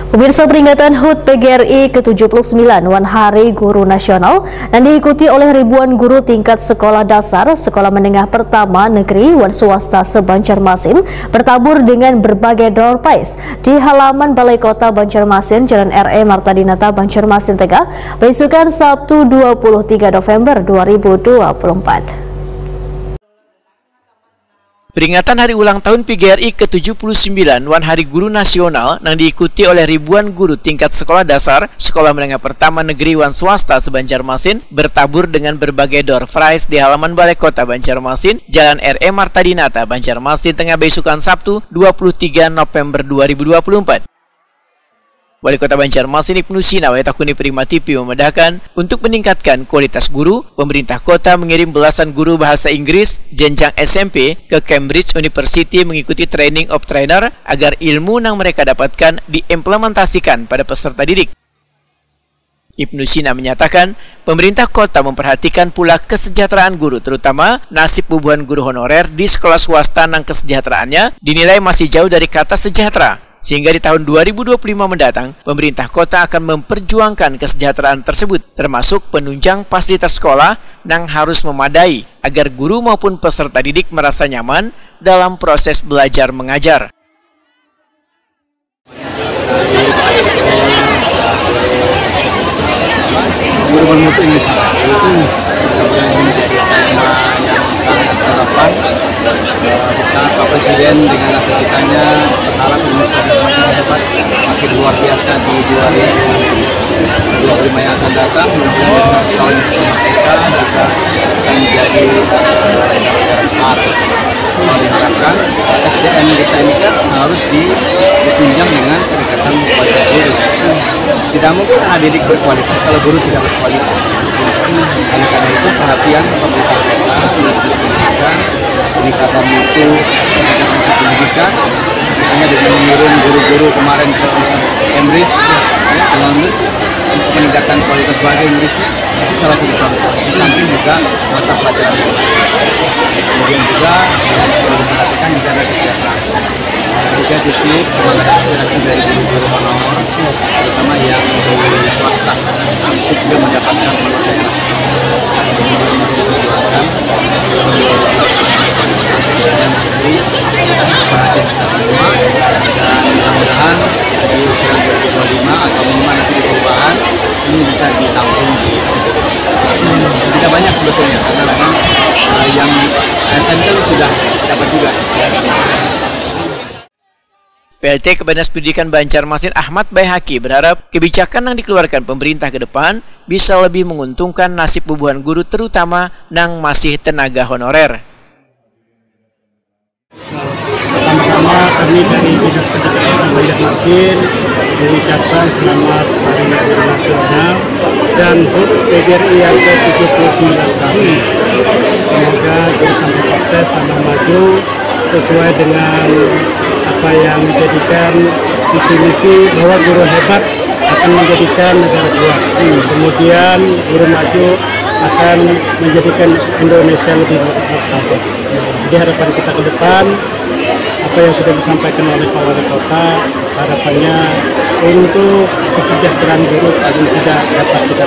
Pemirsa, peringatan HUT PGRI ke-79 Wan Hari Guru Nasional yang diikuti oleh ribuan guru tingkat sekolah dasar, sekolah menengah pertama negeri wan swasta se-Banjarmasin bertabur dengan berbagai door prize di halaman Balai Kota Banjarmasin, Jalan RE Marta Dinata, Banjarmasin Tengah, besukan Sabtu 23 November 2024. Peringatan hari ulang tahun PGRI ke-79 Wan Hari Guru Nasional yang diikuti oleh ribuan guru tingkat sekolah dasar, sekolah menengah pertama negeri wan swasta se-Banjarmasin bertabur dengan berbagai door prize di halaman Balai Kota Banjarmasin, Jalan RE Marta Dinata, Banjarmasin Tengah, besukan Sabtu 23 November 2024. Wali Kota Banjarmasin Ibnu Sina Wayatakuni Prima TV memedahkan untuk meningkatkan kualitas guru, pemerintah kota mengirim belasan guru bahasa Inggris jenjang SMP ke Cambridge University mengikuti training of trainer agar ilmu yang mereka dapatkan diimplementasikan pada peserta didik. Ibnu Sina menyatakan, pemerintah kota memperhatikan pula kesejahteraan guru, terutama nasib bubuhan guru honorer di sekolah swasta yang kesejahteraannya dinilai masih jauh dari kata sejahtera. Sehingga di tahun 2025 mendatang, pemerintah kota akan memperjuangkan kesejahteraan tersebut, termasuk penunjang fasilitas sekolah yang harus memadai agar guru maupun peserta didik merasa nyaman dalam proses belajar mengajar. Guru bermutu Inggris itu menjadi tema yang sangat harapan di saat Pak Presiden dengan nasib-nasibnya berharap Indonesia semakin hebat, semakin luar biasa di 2025 yang akan datang. Mudah-mudahan tahun kita juga akan menjadi besar. Diharapkan SDM kita ini kan harus ditunjang dengan peningkatan kualitas guru. Tidak mungkin anak didik berkualitas kalau guru tidak berkualitas. Oleh karena itu perhatian pemerintah kota untuk pendidikan, peningkatan mutu kualitas pendidikan, misalnya dengan mengirim guru-guru kemarin ke Cambridge, untuk peningkatan kualitas bahasa Inggrisnya, itu salah satu contoh. Di samping juga mata pelajaran. Kemudian juga diperhatikan juga ada kesejahteraan. Juga titip aspirasi dari guru honor, terutama yang dari swasta, untuk juga mendapatkan honor daerah. Perhatian kita semua, dan mudah-mudahan di usia 2025 atau minimal nanti di perubahan ini bisa ditampung di tidak banyak sebetulnya, karena memang yang esensial sudah dapat juga. PLT Kepala Pendidikan Banjarmasin Ahmad Baihaqi berharap kebijakan yang dikeluarkan pemerintah ke depan bisa lebih menguntungkan nasib bubuhan guru, terutama yang masih tenaga honorer. Pertama-tama kami dari Dinas Pendidikan Banjarmasin mengucapkan selamat Hari Guru Nasional dan HUT PGRI yang ke-79 kami. Semoga guru tambah sukses, tambah maju sesuai dengan apa yang menjadikan visi-misi bahwa guru hebat akan menjadikan negara kuat. Kemudian guru maju akan menjadikan Indonesia lebih martabat. Jadi harapan kita ke depan, apa yang sudah disampaikan oleh Pak Wali Kota, harapannya untuk kesejahteraan guru paling tidak dapat kita